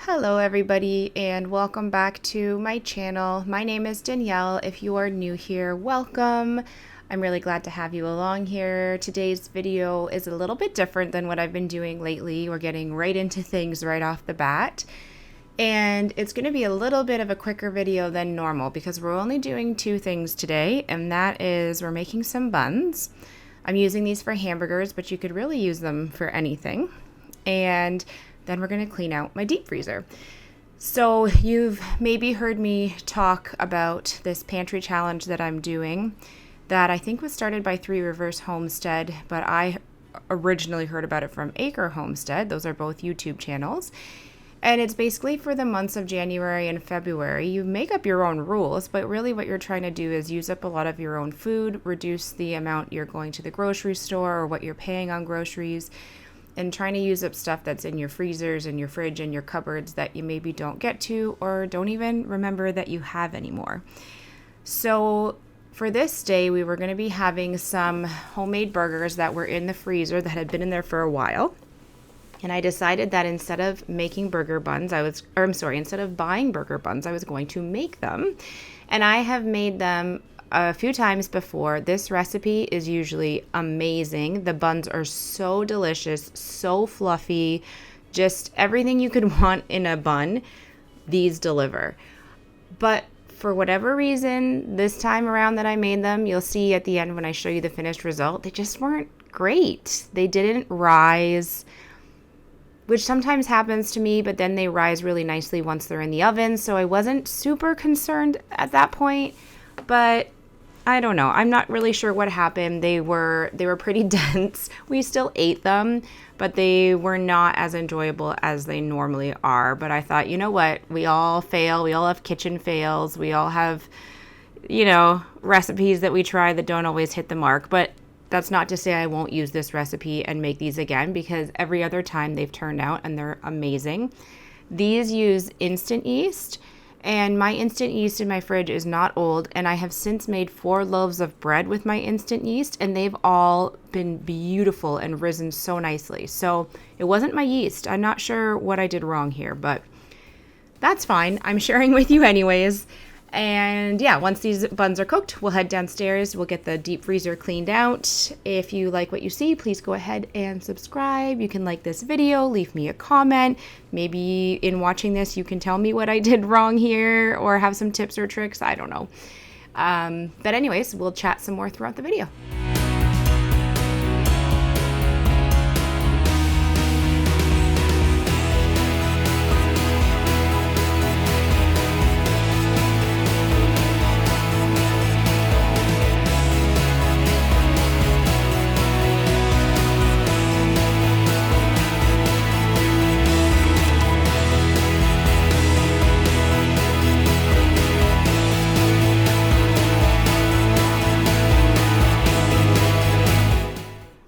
Hello everybody and welcome back to my channel. My name is Danielle. If you are new here, welcome. I'm really glad to have you along here. Today's video is a little bit different than what I've been doing lately. We're getting right into things right off the bat. And it's going to be a little bit of a quicker video than normal because we're only doing two things today, and that is we're making some buns. I'm using these for hamburgers, but you could really use them for anything. And then we're going to clean out my deep freezer. So you've maybe heard me talk about this pantry challenge that I'm doing that I think was started by Three Rivers Homestead, but I originally heard about it from Acre Homestead. Those are both YouTube channels. And it's basically for the months of January and February. You make up your own rules, but really what you're trying to do is use up a lot of your own food, reduce the amount you're going to the grocery store or what you're paying on groceries, and trying to use up stuff that's in your freezers and your fridge and your cupboards that you maybe don't get to or don't even remember that you have anymore. So for this day, we were going to be having some homemade burgers that were in the freezer that had been in there for a while. And I decided that instead of making burger buns, instead of buying burger buns, I was going to make them. And I have made them a few times before. This recipe is usually amazing. The buns are so delicious, so fluffy, just everything you could want in a bun, these deliver. But for whatever reason, this time around that I made them, you'll see at the end when I show you the finished result, they just weren't great. They didn't rise, which sometimes happens to me, but then they rise really nicely once they're in the oven. So I wasn't super concerned at that point, but I don't know. I'm not really sure what happened. They were pretty dense. We still ate them, but they were not as enjoyable as they normally are. But I thought, you know what? We all fail. We all have kitchen fails. We all have, recipes that we try that don't always hit the mark. But that's not to say I won't use this recipe and make these again, because every other time they've turned out and they're amazing. These use instant yeast. And my instant yeast in my fridge is not old, and I have since made 4 loaves of bread with my instant yeast, and they've all been beautiful and risen so nicely. So it wasn't my yeast. I'm not sure what I did wrong here, but that's fine. I'm sharing with you anyways. And yeah, once these buns are cooked, we'll head downstairs. We'll get the deep freezer cleaned out. If you like what you see, please go ahead and subscribe. You can like this video, leave me a comment. Maybe in watching this, you can tell me what I did wrong here or have some tips or tricks. I don't know. But anyways, we'll chat some more throughout the video.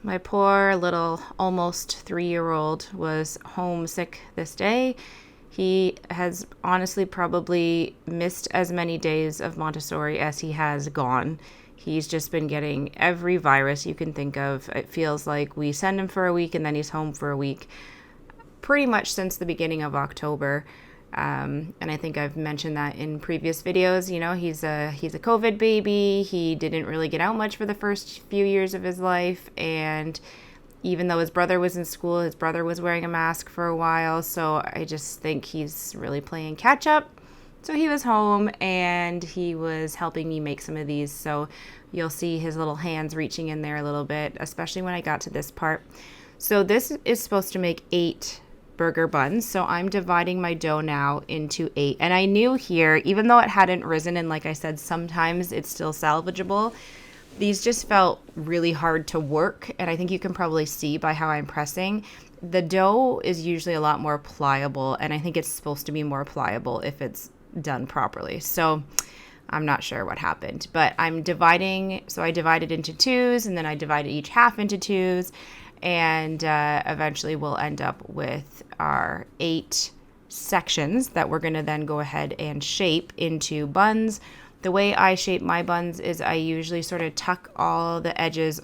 My poor little almost 3-year-old was homesick this day. He has honestly probably missed as many days of Montessori as he has gone. He's just been getting every virus you can think of. It feels like we send him for a week and then he's home for a week, pretty much since the beginning of October. And I think I've mentioned that in previous videos. He's a COVID baby. He didn't really get out much for the first few years of his life. And even though his brother was in school, his brother was wearing a mask for a while. So I just think he's really playing catch up. So he was home and he was helping me make some of these. So you'll see his little hands reaching in there a little bit, especially when I got to this part. So this is supposed to make 8 burger buns. So I'm dividing my dough now into 8. And I knew here, even though it hadn't risen, and like I said, sometimes it's still salvageable, these just felt really hard to work. And I think you can probably see by how I'm pressing. The dough is usually a lot more pliable, and I think it's supposed to be more pliable if it's done properly. So I'm not sure what happened, but I'm dividing. So I divided into 2s, and then I divided each half into 2s. And eventually we'll end up with our 8 sections that we're going to then go ahead and shape into buns. The way I shape my buns is I usually sort of tuck all the edges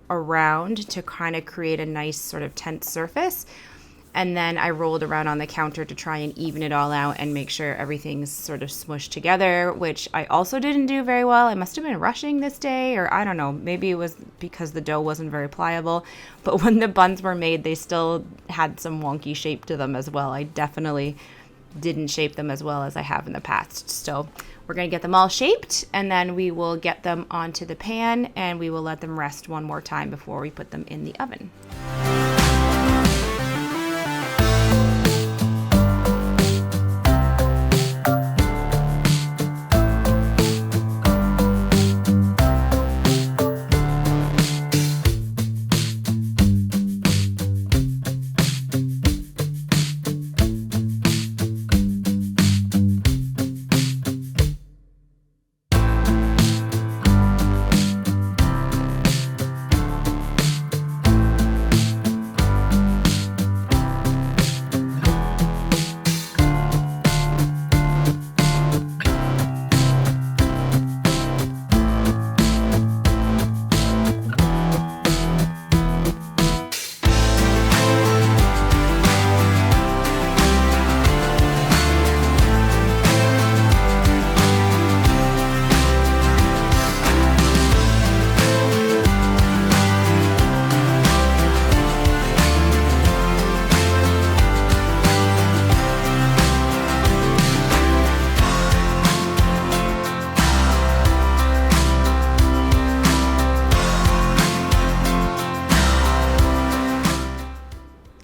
around to kind of create a nice sort of tense surface. And then I rolled around on the counter to try and even it all out and make sure everything's sort of smushed together, which I also didn't do very well. I must have been rushing this day, or I don't know, maybe it was because the dough wasn't very pliable. But when the buns were made, they still had some wonky shape to them as well. I definitely didn't shape them as well as I have in the past. So we're going to get them all shaped, and then we will get them onto the pan and we will let them rest one more time before we put them in the oven.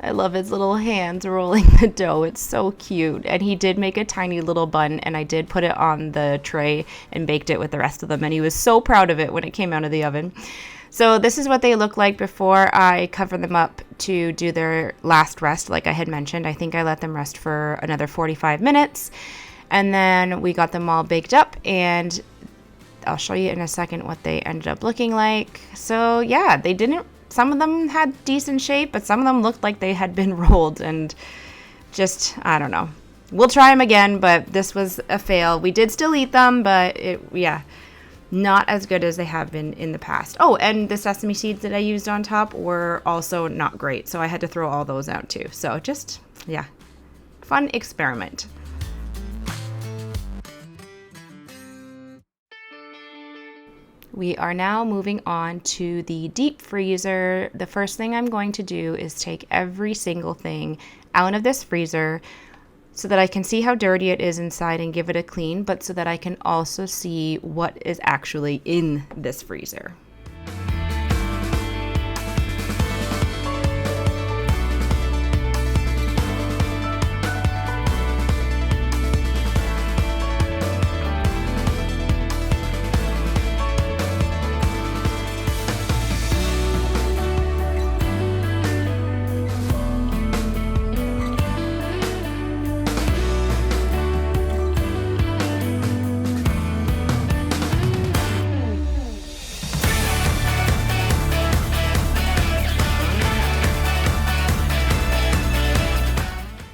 I love his little hands rolling the dough. It's so cute. And he did make a tiny little bun, and I did put it on the tray and baked it with the rest of them. And he was so proud of it when it came out of the oven. So this is what they look like before I cover them up to do their last rest. Like I had mentioned, I think I let them rest for another 45 minutes. And then we got them all baked up, and I'll show you in a second what they ended up looking like. So yeah, some of them had decent shape, but some of them looked like they had been rolled, and just, I don't know. We'll try them again, but this was a fail. We did still eat them, but not as good as they have been in the past. Oh, and the sesame seeds that I used on top were also not great, so I had to throw all those out too. So just, fun experiment. We are now moving on to the deep freezer. The first thing I'm going to do is take every single thing out of this freezer so that I can see how dirty it is inside and give it a clean, but so that I can also see what is actually in this freezer.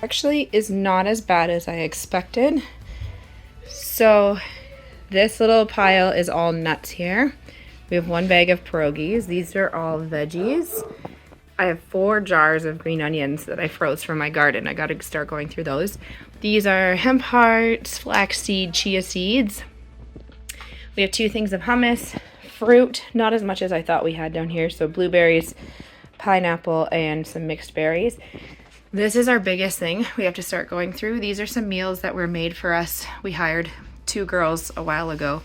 Actually is not as bad as I expected. So this little pile is all nuts here. We have 1 bag of pierogies. These are all veggies. I have 4 jars of green onions that I froze from my garden. I got to start going through those. These are hemp hearts, flaxseed, chia seeds. We have 2 things of hummus, fruit, not as much as I thought we had down here. So blueberries, pineapple, and some mixed berries. This is our biggest thing we have to start going through. These are some meals that were made for us. We hired 2 girls a while ago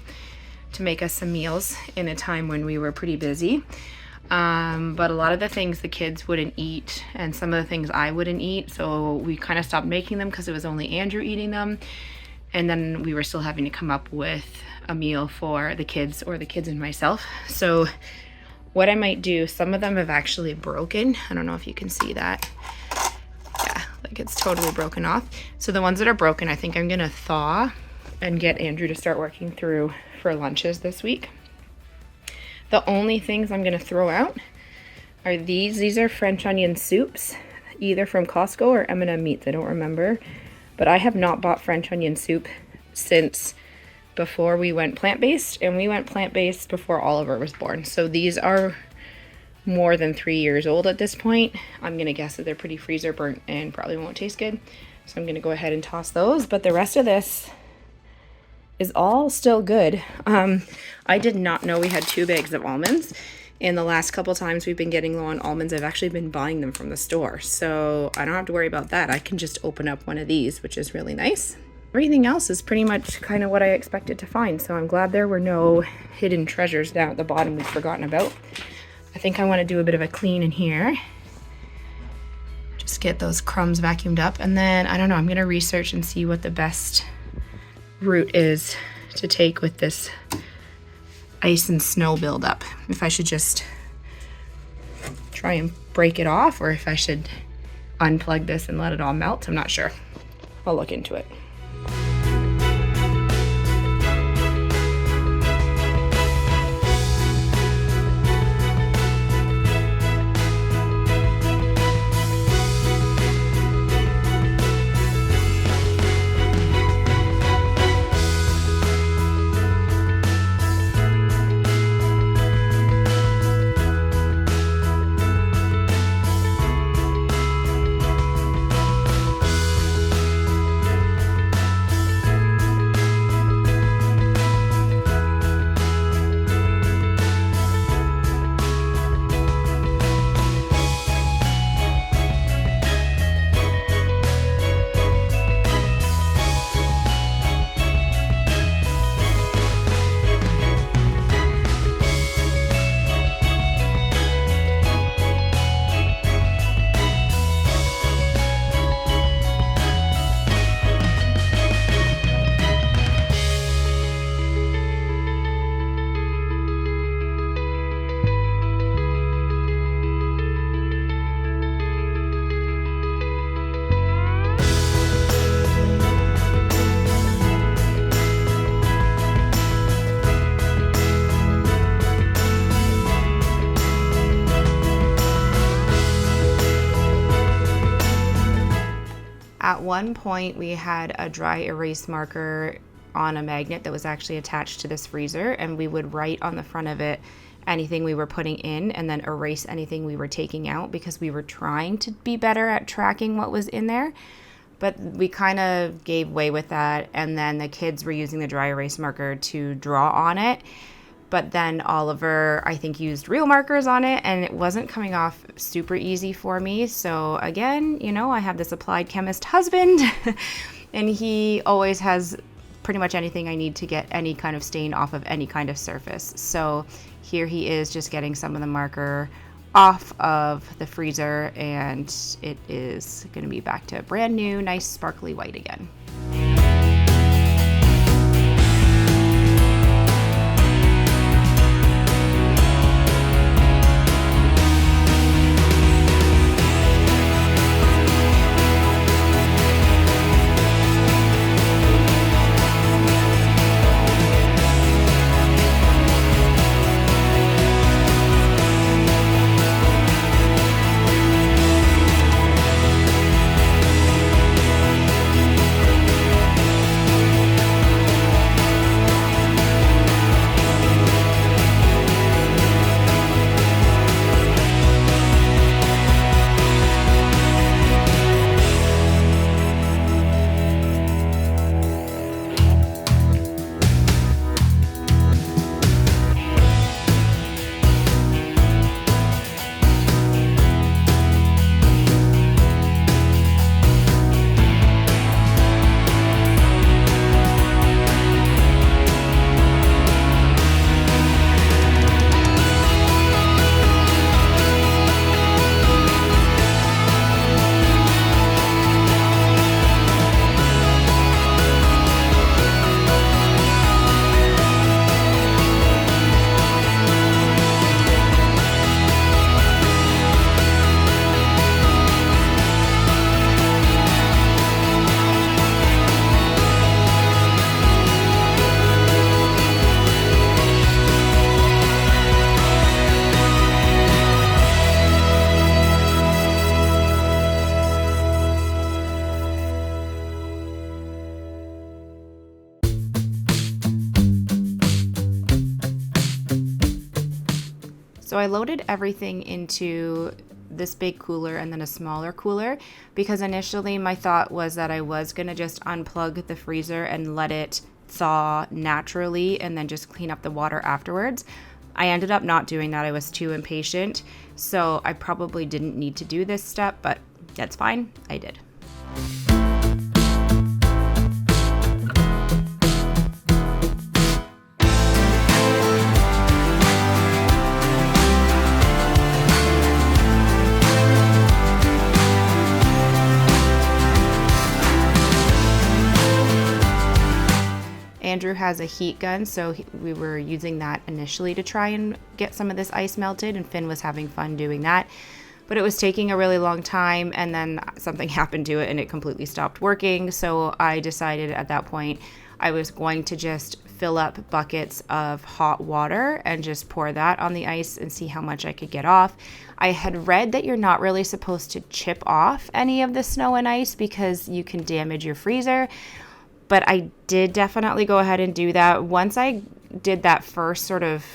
to make us some meals in a time when we were pretty busy. But a lot of the things the kids wouldn't eat, and some of the things I wouldn't eat, so we kind of stopped making them because it was only Andrew eating them. And then we were still having to come up with a meal for the kids, or the kids and myself. So what I might do, some of them have actually broken. I don't know if you can see that. Like it's totally broken off. So the ones that are broken, I think I'm gonna thaw and get Andrew to start working through for lunches this week. The only things I'm gonna throw out are these. These are French onion soups, either from Costco or M&M Meats, I don't remember. But I have not bought French onion soup since before we went plant-based, and we went plant-based before Oliver was born. So these are more than 3 years old at this point. I'm gonna guess that they're pretty freezer burnt and probably won't taste good. So I'm gonna go ahead and toss those, but the rest of this is all still good. I did not know we had 2 bags of almonds. And the last couple times we've been getting low on almonds, I've actually been buying them from the store. So I don't have to worry about that. I can just open up one of these, which is really nice. Everything else is pretty much kind of what I expected to find. So I'm glad there were no hidden treasures down at the bottom we've forgotten about. I think I want to do a bit of a clean in here. Just get those crumbs vacuumed up. And then, I don't know, I'm going to research and see what the best route is to take with this ice and snow buildup. If I should just try and break it off, or if I should unplug this and let it all melt. I'm not sure. I'll look into it. At one point, we had a dry erase marker on a magnet that was actually attached to this freezer, and we would write on the front of it anything we were putting in and then erase anything we were taking out, because we were trying to be better at tracking what was in there. But we kind of gave way with that, and then the kids were using the dry erase marker to draw on it. But then Oliver, I think, used real markers on it, and it wasn't coming off super easy for me. So again, you know, I have this applied chemist husband, and he always has pretty much anything I need to get any kind of stain off of any kind of surface. So here he is just getting some of the marker off of the freezer, and it is going to be back to brand new, nice sparkly white again. So I loaded everything into this big cooler and then a smaller cooler, because initially my thought was that I was going to just unplug the freezer and let it thaw naturally and then just clean up the water afterwards. I ended up not doing that. I was too impatient. So I probably didn't need to do this step, but that's fine. I did. Andrew has a heat gun, so we were using that initially to try and get some of this ice melted, and Finn was having fun doing that. But it was taking a really long time, and then something happened to it and it completely stopped working. So I decided at that point I was going to just fill up buckets of hot water and just pour that on the ice and see how much I could get off. I had read that you're not really supposed to chip off any of the snow and ice because you can damage your freezer. But I did definitely go ahead and do that. Once I did that first sort of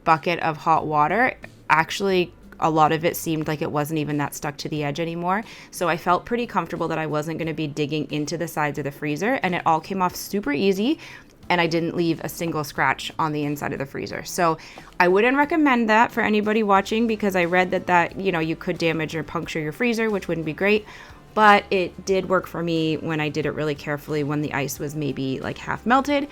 bucket of hot water, actually a lot of it seemed like it wasn't even that stuck to the edge anymore. So I felt pretty comfortable that I wasn't going to be digging into the sides of the freezer, and it all came off super easy, and I didn't leave a single scratch on the inside of the freezer. So I wouldn't recommend that for anybody watching, because I read that you could damage or puncture your freezer, which wouldn't be great. But it did work for me when I did it really carefully, when the ice was maybe like half melted.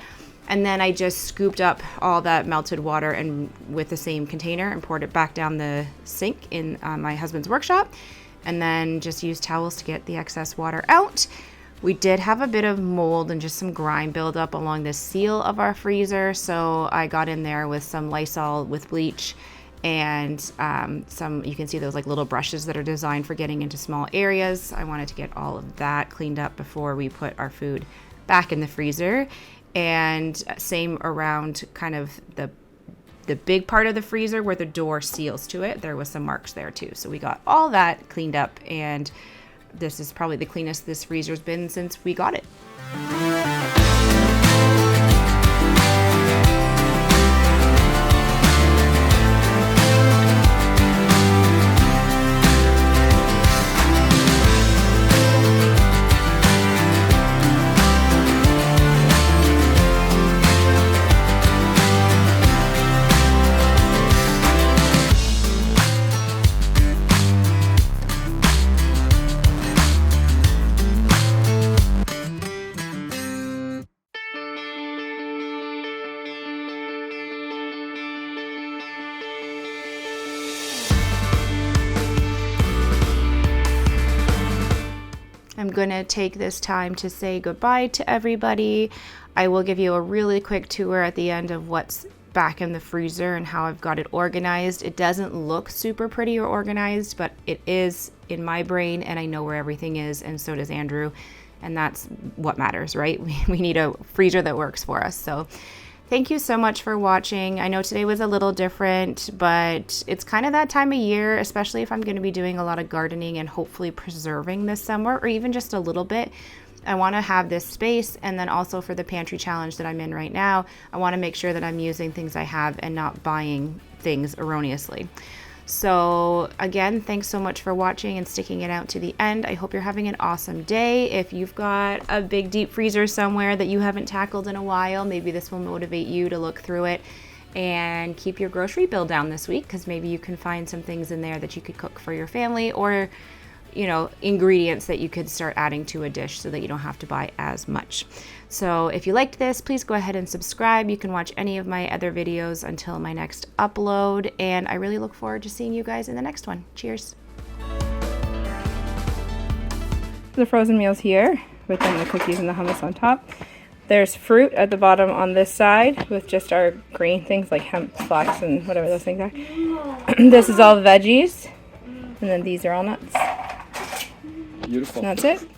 And then I just scooped up all that melted water and with the same container and poured it back down the sink in my husband's workshop, and then just used towels to get the excess water out. We did have a bit of mold and just some grime buildup along the seal of our freezer, so I got in there with some Lysol with bleach and some, you can see those like little brushes that are designed for getting into small areas. I wanted to get all of that cleaned up before we put our food back in the freezer. And same around kind of the big part of the freezer where the door seals to it. There was some marks there too. So we got all that cleaned up, and this is probably the cleanest this freezer's been since we got it. I'm going to take this time to say goodbye to everybody. I will give you a really quick tour at the end of what's back in the freezer and how I've got it organized. It doesn't look super pretty or organized, but it is in my brain, and I know where everything is, and so does Andrew, and that's what matters, right? We need a freezer that works for us. So thank you so much for watching. I know today was a little different, but it's kind of that time of year, especially if I'm going to be doing a lot of gardening and hopefully preserving this summer, or even just a little bit. I want to have this space, and then also for the pantry challenge that I'm in right now, I want to make sure that I'm using things I have and not buying things erroneously. So again, thanks so much for watching and sticking it out to the end. I hope you're having an awesome day. If you've got a big deep freezer somewhere that you haven't tackled in a while, maybe this will motivate you to look through it and keep your grocery bill down this week, because maybe you can find some things in there that you could cook for your family, or ingredients that you could start adding to a dish so that you don't have to buy as much. So if you liked this, please go ahead and subscribe. You can watch any of my other videos until my next upload, and I really look forward to seeing you guys in the next one. Cheers. The frozen meals here, with then the cookies and the hummus on top. There's fruit at the bottom on this side with just our green things like hemp, flax, and whatever those things are. This is all veggies, and then these are all nuts. Beautiful. And that's it.